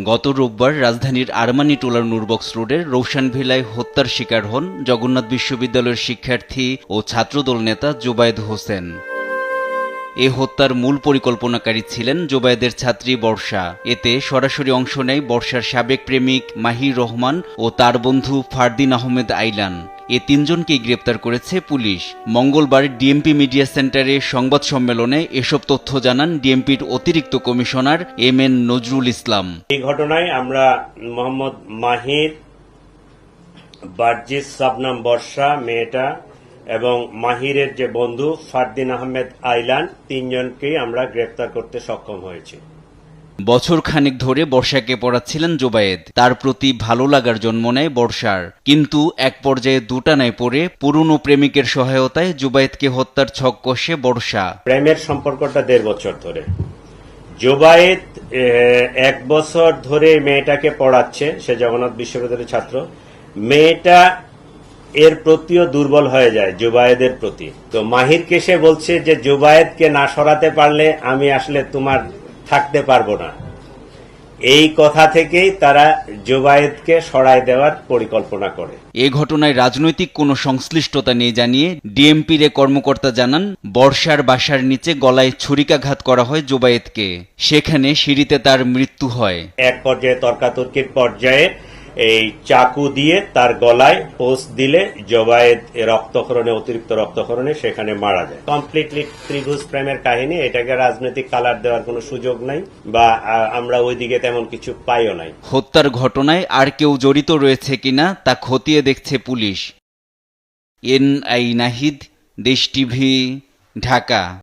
গত রোববার রাজধানীর আরমানিটোলার নূরবক্স রোডের রৌশান ভিলায় হত্যার শিকার হন জগন্নাথ বিশ্ববিদ্যালয়ের শিক্ষার্থী ও ছাত্রদল নেতা জোবায়েদ হোসেন। এ হত্যার মূল পরিকল্পনাকারী ছিলেন জোবায়েদের ছাত্রী বর্ষা। এতে সরাসরি অংশ নেয় বর্ষার সাবেক প্রেমিক মাহির রহমান ও তার বন্ধু ফারদিন আহমেদ আইলান। এ তিনজনকেই গ্রেপ্তার করেছে পুলিশ। মঙ্গলবার ডিএমপি মিডিয়া সেন্টারে সংবাদ সম্মেলনে এসব তথ্য জানান ডিএমপির অতিরিক্ত কমিশনার এম.এন. নজরুল ইসলাম। এই ঘটনায় আমরা মোহাম্মদ মাহির, বার্জিস শাবনাম বর্ষা মেয়েটা এবং মাহিরের যে বন্ধু ফারদিন আহমেদ আইলান, তিনজনকেই আমরা গ্রেপ্তার করতে সক্ষম হয়েছি। বছর খানেক ধরে বর্ষাকে পড়াচ্ছিলেন জোবায়েদ। তার প্রতি ভালো লাগার জন্ম নেয় বর্ষার, কিন্তু এক পর্যায়ে দুটানায় পড়ে পুরনো প্রেমিকের সহায়তায় জোবায়েদকে হত্যার ছক কষে বর্ষা। প্রেমের সম্পর্কটা 1.5 বছর ধরে। জোবায়েদ 1 বছর ধরে মেয়েটাকে পড়াচ্ছে, সে জগন্নাথ বিশ্ববিদ্যালয়ের ছাত্র। মেয়েটা এর প্রতিও দুর্বল হয়ে যায় জোবায়েদের প্রতি। তো মাহিরকে সে বলছে যে জোবায়েদকে না সরাতে পারলে আমি আসলে তোমার থাকতে পারবো না। এই কথা থেকেই তারা জোবায়েদকে সরায় দেওয়ার পরিকল্পনা করে। এ ঘটনায় রাজনৈতিক কোনো সংশ্লিষ্টতা নেই জানিয়ে ডিএমপির এ কর্মকর্তা জানান, বর্ষার বাসার নিচে গলায় ছুরিকাঘাত করা হয় জোবায়েদকে। সেখানে সিঁড়িতে তার মৃত্যু হয়। এক পর্যায়ে তর্কাতর্কির পর্যায়ে এই চাকু দিয়ে তার গলায় পোস্ট দিলে জোবায়েদ রক্তক্ষরণে, অতিরিক্ত রক্তক্ষরণে সেখানে মারা যায়। কমপ্লিটলি ত্রিভুজ প্রেমের কাহিনী, এটাকে রাজনৈতিক কালার দেওয়ার কোনো সুযোগ নাই বা আমরা ওইদিকে তেমন কিছু পাইও নাই। হত্যার ঘটনায় আর কেউ জড়িত রয়েছে কিনা তা খতিয়ে দেখছে পুলিশ। এনআই নাহিদ, দেশ টিভি, ঢাকা।